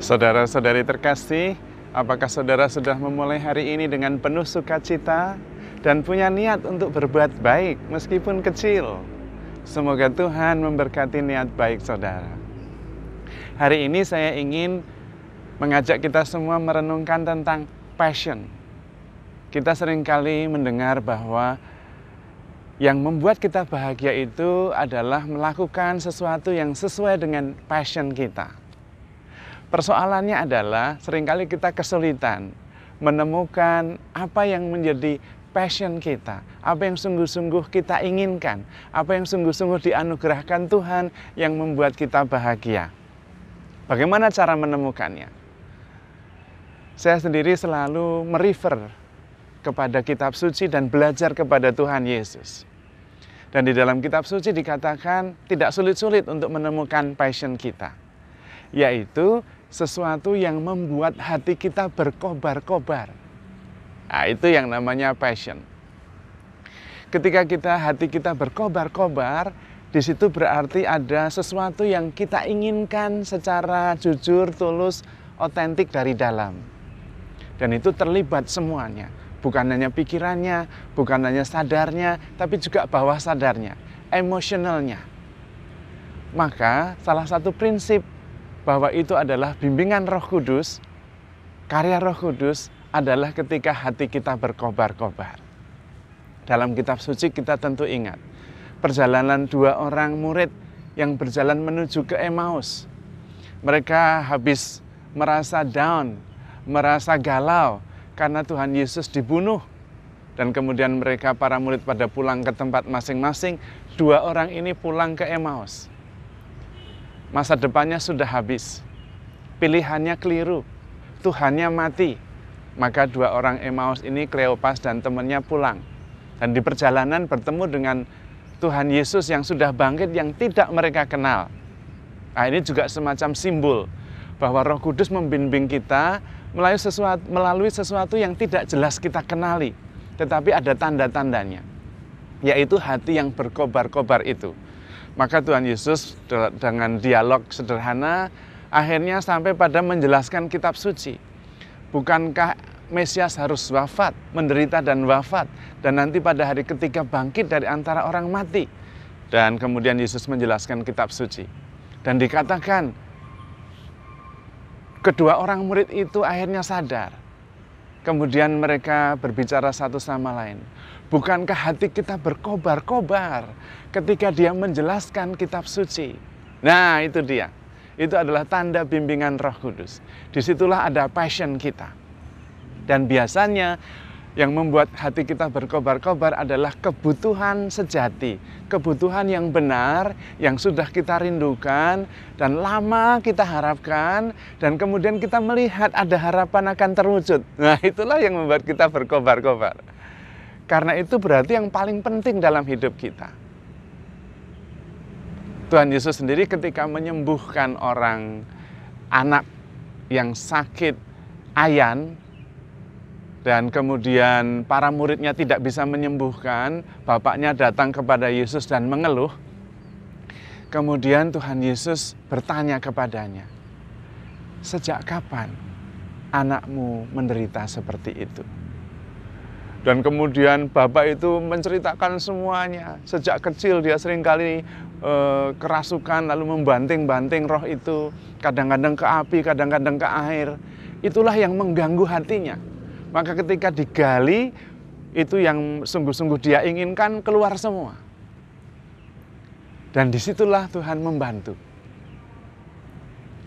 Saudara-saudari terkasih, apakah saudara sudah memulai hari ini dengan penuh sukacita dan punya niat untuk berbuat baik meskipun kecil? Semoga Tuhan memberkati niat baik saudara. Hari ini saya ingin mengajak kita semua merenungkan tentang passion. Kita seringkali mendengar bahwa yang membuat kita bahagia itu adalah melakukan sesuatu yang sesuai dengan passion kita. Persoalannya adalah seringkali kita kesulitan menemukan apa yang menjadi passion kita, apa yang sungguh-sungguh kita inginkan, apa yang sungguh-sungguh dianugerahkan Tuhan yang membuat kita bahagia. Bagaimana cara menemukannya? Saya sendiri selalu merefer kepada kitab suci dan belajar kepada Tuhan Yesus. Dan di dalam kitab suci dikatakan tidak sulit-sulit untuk menemukan passion kita, yaitu sesuatu yang membuat hati kita berkobar-kobar. Nah, itu yang namanya passion. Ketika hati kita berkobar-kobar, di situ berarti ada sesuatu yang kita inginkan secara jujur, tulus, otentik dari dalam. Dan itu terlibat semuanya. Bukan hanya pikirannya, bukan hanya sadarnya, tapi juga bawah sadarnya, emosionalnya. Maka salah satu prinsip bahwa itu adalah bimbingan Roh Kudus, karya Roh Kudus adalah ketika hati kita berkobar-kobar. Dalam kitab suci kita tentu ingat perjalanan dua orang murid yang berjalan menuju ke Emmaus. Mereka habis merasa down, merasa galau karena Tuhan Yesus dibunuh. Dan kemudian mereka para murid pada pulang ke tempat masing-masing. Dua orang ini pulang ke Emmaus. Masa depannya sudah habis, pilihannya keliru, Tuhannya mati. Maka dua orang Emmaus ini, Kleopas dan temannya pulang. Dan di perjalanan bertemu dengan Tuhan Yesus yang sudah bangkit yang tidak mereka kenal. Nah, ini juga semacam simbol bahwa Roh Kudus membimbing kita melalui sesuatu yang tidak jelas kita kenali. Tetapi ada tanda-tandanya, yaitu hati yang berkobar-kobar itu. Maka Tuhan Yesus dengan dialog sederhana akhirnya sampai pada menjelaskan kitab suci. Bukankah Mesias harus wafat, menderita dan wafat, dan nanti pada hari ketiga bangkit dari antara orang mati? Dan kemudian Yesus menjelaskan kitab suci. Dan dikatakan kedua orang murid itu akhirnya sadar. Kemudian mereka berbicara satu sama lain. Bukankah hati kita berkobar-kobar ketika dia menjelaskan kitab suci? Nah, itu dia. Itu adalah tanda bimbingan Roh Kudus. Disitulah ada passion kita. Dan biasanya yang membuat hati kita berkobar-kobar adalah kebutuhan sejati. Kebutuhan yang benar, yang sudah kita rindukan, dan lama kita harapkan, dan kemudian kita melihat ada harapan akan terwujud. Nah, itulah yang membuat kita berkobar-kobar. Karena itu berarti yang paling penting dalam hidup kita. Tuhan Yesus sendiri ketika menyembuhkan anak yang sakit ayan, dan kemudian para muridnya tidak bisa menyembuhkan, bapaknya datang kepada Yesus dan mengeluh. Kemudian Tuhan Yesus bertanya kepadanya, "Sejak kapan anakmu menderita seperti itu?" Dan kemudian bapak itu menceritakan semuanya. Sejak kecil dia seringkali kerasukan lalu membanting-banting roh itu. Kadang-kadang ke api, kadang-kadang ke air. Itulah yang mengganggu hatinya. Maka ketika digali, itu yang sungguh-sungguh dia inginkan keluar semua. Dan disitulah Tuhan membantu.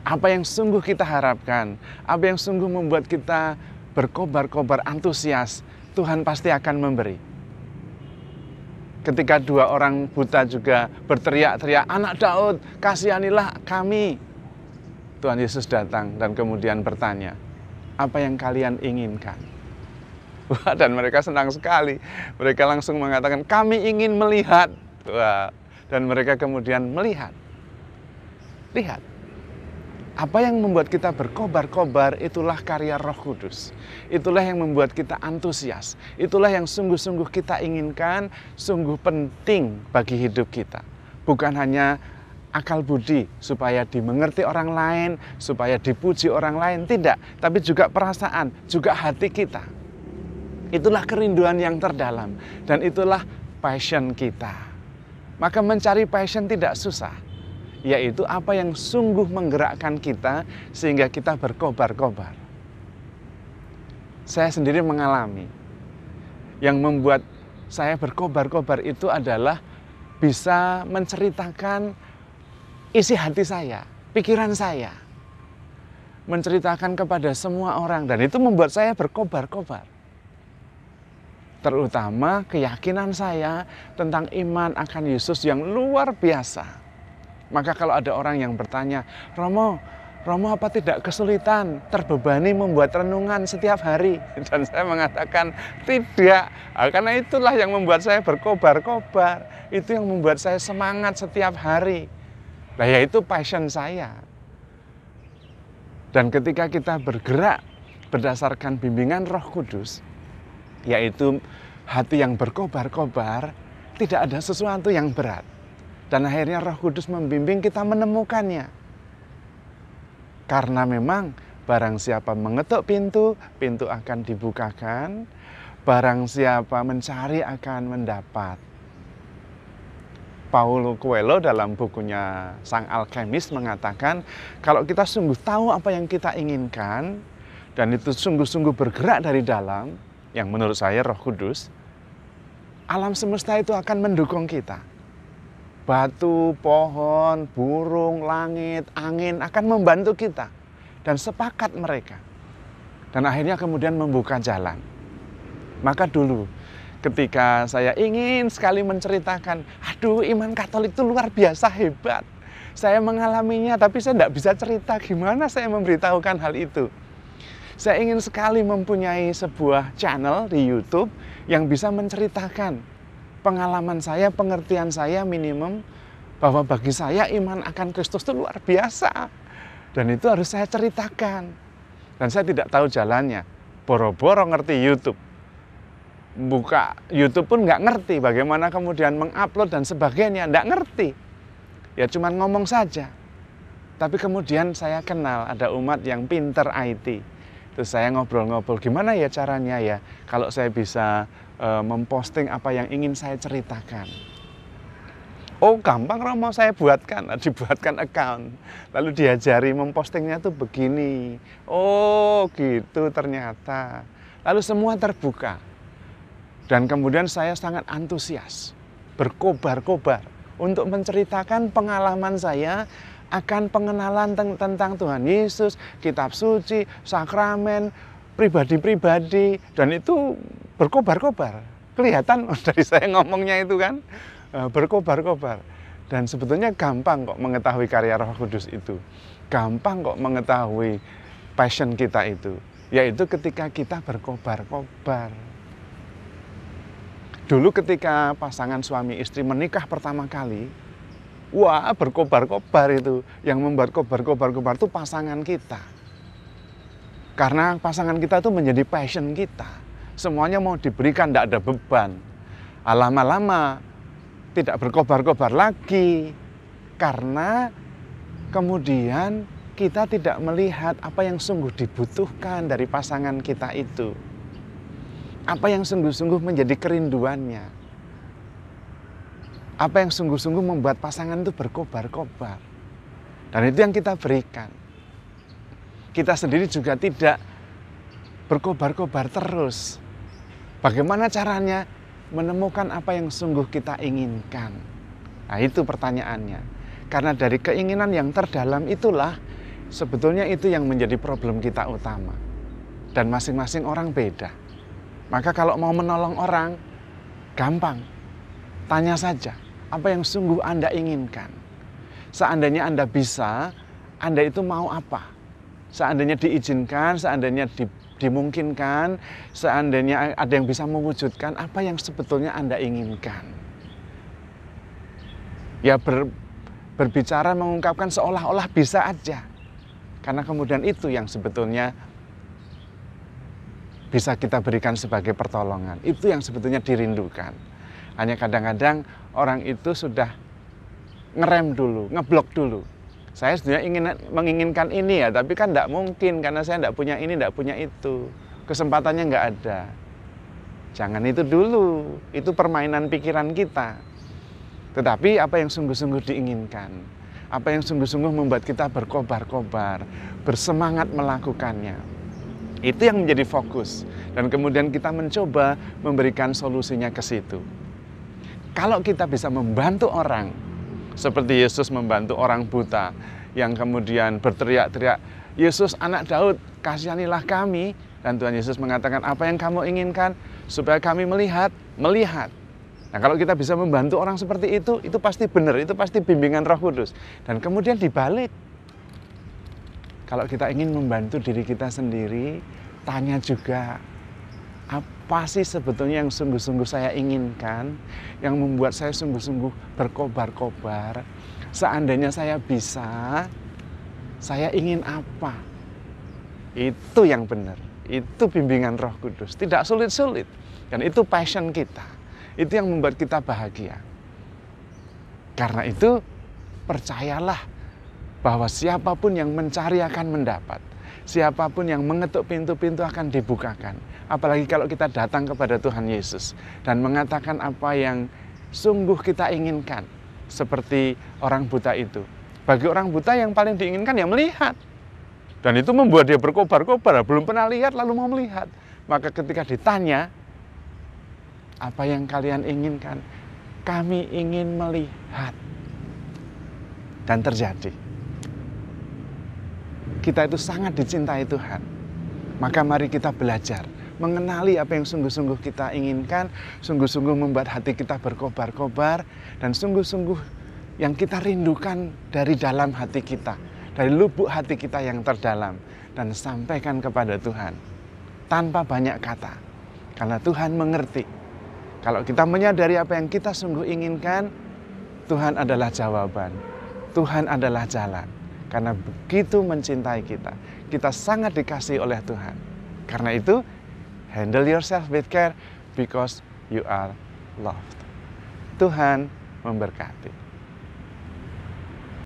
Apa yang sungguh kita harapkan, apa yang sungguh membuat kita berkobar-kobar antusias, Tuhan pasti akan memberi. Ketika dua orang buta juga berteriak-teriak, "Anak Daud, kasihanilah kami." Tuhan Yesus datang dan kemudian bertanya, "Apa yang kalian inginkan?" Wah, dan mereka senang sekali. Mereka langsung mengatakan, "Kami ingin melihat." Wah, dan mereka kemudian melihat. Lihat. Apa yang membuat kita berkobar-kobar itulah karya Roh Kudus. Itulah yang membuat kita antusias. Itulah yang sungguh-sungguh kita inginkan, sungguh penting bagi hidup kita. Bukan hanya akal budi supaya dimengerti orang lain, supaya dipuji orang lain, tidak, tapi juga perasaan, juga hati kita. Itulah kerinduan yang terdalam dan itulah passion kita. Maka mencari passion tidak susah, yaitu apa yang sungguh menggerakkan kita sehingga kita berkobar-kobar. Saya sendiri mengalami, yang membuat saya berkobar-kobar itu adalah bisa menceritakan isi hati saya, pikiran saya, menceritakan kepada semua orang, dan itu membuat saya berkobar-kobar. Terutama keyakinan saya tentang iman akan Yesus yang luar biasa. Maka kalau ada orang yang bertanya, Romo apa tidak kesulitan, terbebani membuat renungan setiap hari? Dan saya mengatakan tidak, karena itulah yang membuat saya berkobar-kobar, itu yang membuat saya semangat setiap hari. Nah, yaitu passion saya. Dan ketika kita bergerak berdasarkan bimbingan Roh Kudus, yaitu hati yang berkobar-kobar, tidak ada sesuatu yang berat. Dan akhirnya Roh Kudus membimbing kita menemukannya. Karena memang barang siapa mengetuk pintu, pintu akan dibukakan. Barang siapa mencari akan mendapat. Paulo Coelho dalam bukunya Sang Alkemis mengatakan, kalau kita sungguh tahu apa yang kita inginkan, dan itu sungguh-sungguh bergerak dari dalam, yang menurut saya Roh Kudus, alam semesta itu akan mendukung kita. Batu, pohon, burung, langit, angin akan membantu kita. Dan sepakat mereka. Dan akhirnya kemudian membuka jalan. Maka dulu, ketika saya ingin sekali menceritakan, aduh iman Katolik itu luar biasa hebat. Saya mengalaminya tapi saya tidak bisa cerita gimana saya memberitahukan hal itu. Saya ingin sekali mempunyai sebuah channel di YouTube yang bisa menceritakan pengalaman saya, pengertian saya minimum, bahwa bagi saya iman akan Kristus itu luar biasa. Dan itu harus saya ceritakan. Dan saya tidak tahu jalannya. Boro-boro ngerti YouTube. Buka YouTube pun nggak ngerti bagaimana kemudian mengupload dan sebagainya, nggak ngerti. Ya cuman ngomong saja. Tapi kemudian saya kenal ada umat yang pinter IT. Terus saya ngobrol-ngobrol, gimana ya caranya ya kalau saya bisa memposting apa yang ingin saya ceritakan. Oh gampang Romo, saya buatkan, dibuatkan account. Lalu diajari mempostingnya tuh begini. Oh gitu ternyata. Lalu semua terbuka. Dan kemudian saya sangat antusias, berkobar-kobar untuk menceritakan pengalaman saya akan pengenalan tentang Tuhan Yesus, kitab suci, sakramen, pribadi-pribadi, dan itu berkobar-kobar. Kelihatan dari saya ngomongnya itu kan, berkobar-kobar. Dan sebetulnya gampang kok mengetahui karya Roh Kudus itu. Gampang kok mengetahui passion kita itu, yaitu ketika kita berkobar-kobar. Dulu ketika pasangan suami istri menikah pertama kali, wah berkobar-kobar itu. Yang membuat kobar-kobar itu pasangan kita. Karena pasangan kita itu menjadi passion kita. Semuanya mau diberikan, tidak ada beban. Lama-lama tidak berkobar-kobar lagi. Karena kemudian kita tidak melihat apa yang sungguh dibutuhkan dari pasangan kita itu. Apa yang sungguh-sungguh menjadi kerinduannya. Apa yang sungguh-sungguh membuat pasangan itu berkobar-kobar. Dan itu yang kita berikan. Kita sendiri juga tidak berkobar-kobar terus. Bagaimana caranya menemukan apa yang sungguh kita inginkan? Nah itu pertanyaannya. Karena dari keinginan yang terdalam itulah sebetulnya itu yang menjadi problem kita utama. Dan masing-masing orang beda. Maka kalau mau menolong orang, gampang. Tanya saja, apa yang sungguh Anda inginkan? Seandainya Anda bisa, Anda itu mau apa? Seandainya diizinkan, seandainya dimungkinkan, seandainya ada yang bisa mewujudkan, apa yang sebetulnya Anda inginkan? Ya berbicara, mengungkapkan seolah-olah bisa aja. Karena kemudian itu yang sebetulnya bisa kita berikan sebagai pertolongan. Itu yang sebetulnya dirindukan. Hanya kadang-kadang orang itu sudah ngerem dulu, ngeblok dulu. Saya sebenarnya menginginkan ini ya, tapi kan tidak mungkin karena saya tidak punya ini, tidak punya itu. Kesempatannya nggak ada. Jangan itu dulu, itu permainan pikiran kita. Tetapi apa yang sungguh-sungguh diinginkan, apa yang sungguh-sungguh membuat kita berkobar-kobar, bersemangat melakukannya, itu yang menjadi fokus. Dan kemudian kita mencoba memberikan solusinya ke situ. Kalau kita bisa membantu orang, seperti Yesus membantu orang buta, yang kemudian berteriak-teriak, Yesus anak Daud, kasihanilah kami. Dan Tuhan Yesus mengatakan, apa yang kamu inginkan? Supaya kami melihat. Nah, kalau kita bisa membantu orang seperti itu pasti benar, itu pasti bimbingan Roh Kudus. Dan kemudian dibalik, kalau kita ingin membantu diri kita sendiri, tanya juga, apa sih sebetulnya yang sungguh-sungguh saya inginkan, yang membuat saya sungguh-sungguh berkobar-kobar. Seandainya saya bisa, saya ingin apa? Itu yang benar. Itu bimbingan Roh Kudus, tidak sulit-sulit. Dan itu passion kita. Itu yang membuat kita bahagia. Karena itu, percayalah bahwa siapapun yang mencari akan mendapat. Siapapun yang mengetuk pintu-pintu akan dibukakan. Apalagi kalau kita datang kepada Tuhan Yesus dan mengatakan apa yang sungguh kita inginkan. Seperti orang buta itu. Bagi orang buta yang paling diinginkan ya melihat. Dan itu membuat dia berkobar-kobar, belum pernah lihat lalu mau melihat. Maka ketika ditanya, apa yang kalian inginkan? Kami ingin melihat. Dan terjadi. Kita itu sangat dicintai Tuhan. Maka mari kita belajar, mengenali apa yang sungguh-sungguh kita inginkan, sungguh-sungguh membuat hati kita berkobar-kobar, dan sungguh-sungguh yang kita rindukan dari dalam hati kita. Dari lubuk hati kita yang terdalam, dan sampaikan kepada Tuhan tanpa banyak kata, karena Tuhan mengerti. Kalau kita menyadari apa yang kita sungguh inginkan, Tuhan adalah jawaban, Tuhan adalah jalan. Karena begitu mencintai kita, kita sangat dikasihi oleh Tuhan. Karena itu, handle yourself with care because you are loved. Tuhan memberkati.